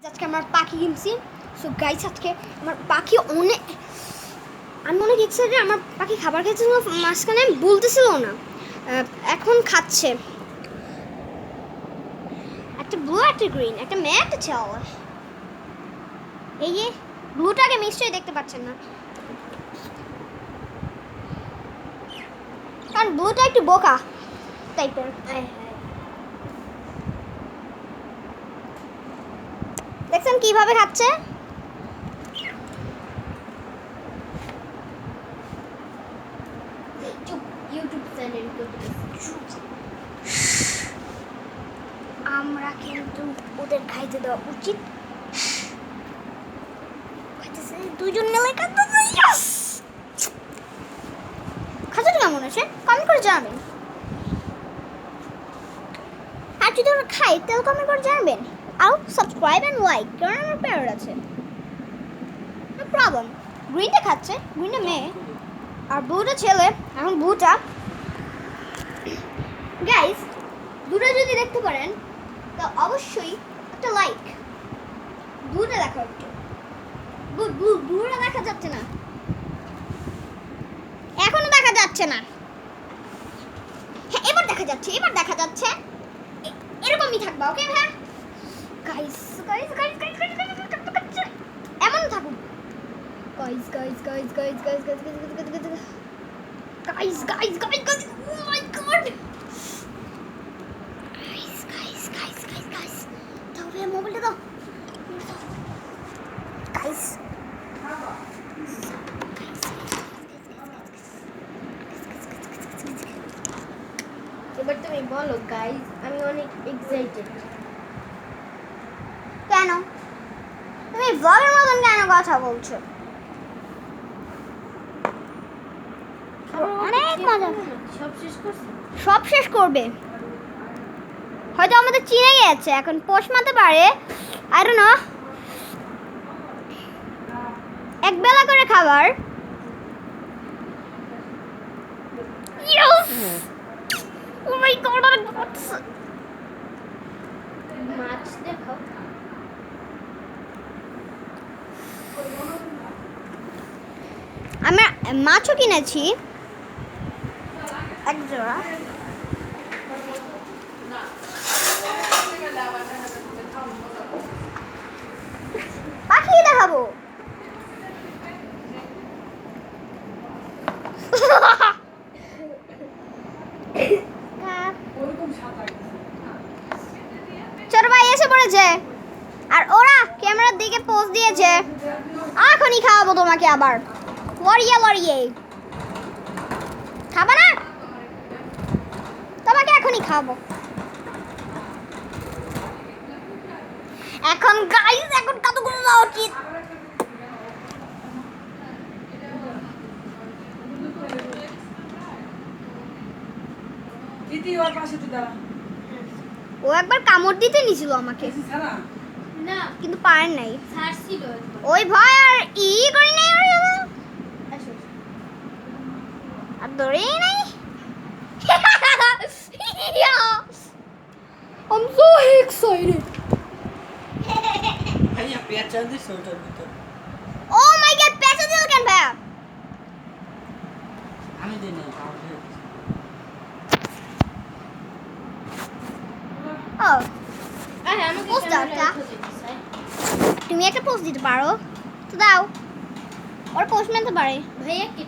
আজকে আমার পাখি কিনছি। সো গাইস আজকে আমার পাখি আমি অনেক এক্সাইটেড। আমার পাখি খাবার খেয়েছিল মাঝখানে, বলতেছিল না, এখন খাচ্ছে। একটা ব্লু, একটা গ্রিন, একটা মেয়ে, একটা ছেলে। এই যে ব্লুটাকে নিশ্চয়ই দেখতে পাচ্ছেন না, কারণ ব্লুটা একটু বোকা টাইপের। দেখছেন কিভাবে খাচ্ছে? ইউটিউব চ্যানেল আমরা কিন্তু ওদের খাইতে দেওয়া উচিত। দুজন মিলে খাচ্ছেন কেমন আছে কমেন্ট করে জানাবেন। আর যদি ওরা খাই তাহলে কমেন্ট করে জানাবেন। আর সাবস্ক্রাইব এন্ড লাইক, কারণ আমার প্যারট আছে, নো প্রবলেম। গ্রিনটা খাচ্ছে, গ্রিনটা মেয়ে আর ব্লুটা ছেলে। এখন ব্লুটা গাইস, ব্লুটা যদি দেখতে পারেন তো অবশ্যই একটা লাইক। ব্লুটা দেখো একটু, ব্লুটা দেখা যাচ্ছে না, এখনো দেখা যাচ্ছে না। হ্যাঁ এবার দেখা যাচ্ছে, এবার দেখা যাচ্ছে। এরকমই থাকবা, ওকে ভাই? Guys guys guys guys guys এমন থাকুন। Guys guys guys guys guys guys guys guys guys guys guys oh my god. Guys guys guys guys guys দাও ভাই মোবাইলটা দাও। গাইস এবার তুমি বলো গাইস, আমি অনেক এক্সাইটেড। কেন তুমি ব্লগের মতন কেন কথা বলছো? অনেক মজা। সব শেষ করবে, হয়তো আমাদের চিনে গেছে, এখন পোষ মারতে পারে। আই ডোন্ট নো, এক বেলা করে খাবার। ও মাই গড, মাছ দেখো। আমরা মাছও কিনেছি এক জোড়া। পাখি দেখাবো। ছোট ভাই এসে পড়েছে আর ওরা ক্যামেরার দিকে পোজ দিয়েছে। এখনই খাওয়াবো তোমাকে, আবার লড়িয়ে লড়িয়ে খাবা না? তোমাকে এখনই খাওয়াবো। এখন গাইস, এখন কতগুলো দেওয়া উচিত? ও একবার কামড় দিতে নিছিল আমাকে, না কিন্তু পারেন নাই। ছাড়ছিল ওই ভয় আর করি নাই, আর ধরেই নাই। I'm so excited. ভাইয়া পেঁচা দিছে ওটার ভিতর। Oh my god, পেঁচা দিল কেন ভাইয়া? আমি দিই না। Oh, আমাকে পোস্ট দাও একটা। তুমি একটা পোস্ট দিতে পারো তো দাও, ওরা পোস্ট মানতে পারে। ভাইয়াকে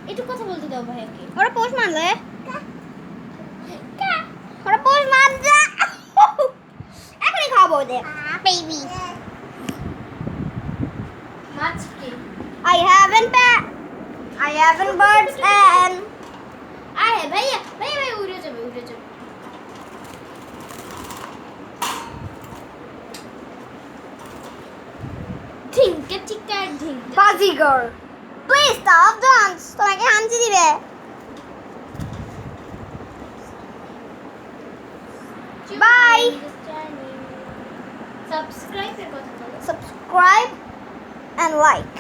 একটু কথা বলতে দাও ভাইয়াকে। ওরা পোস্ট মানলে ওরা পোস্ট মানতে এখনই খাবো ওদের বেবি। মাছকে I haven't birds and আয় ভাইয়া ভাইয়া ভাইয়া উড়ে যাবে উড়ে যাবে। ঢিঙ্কা চিকা ঢিঙ্কা বাজিগর। Please stop dance, তোমাকে হামচি দিবে। Bye. সাবস্ক্রাইবের কথা বলো। Subscribe and like.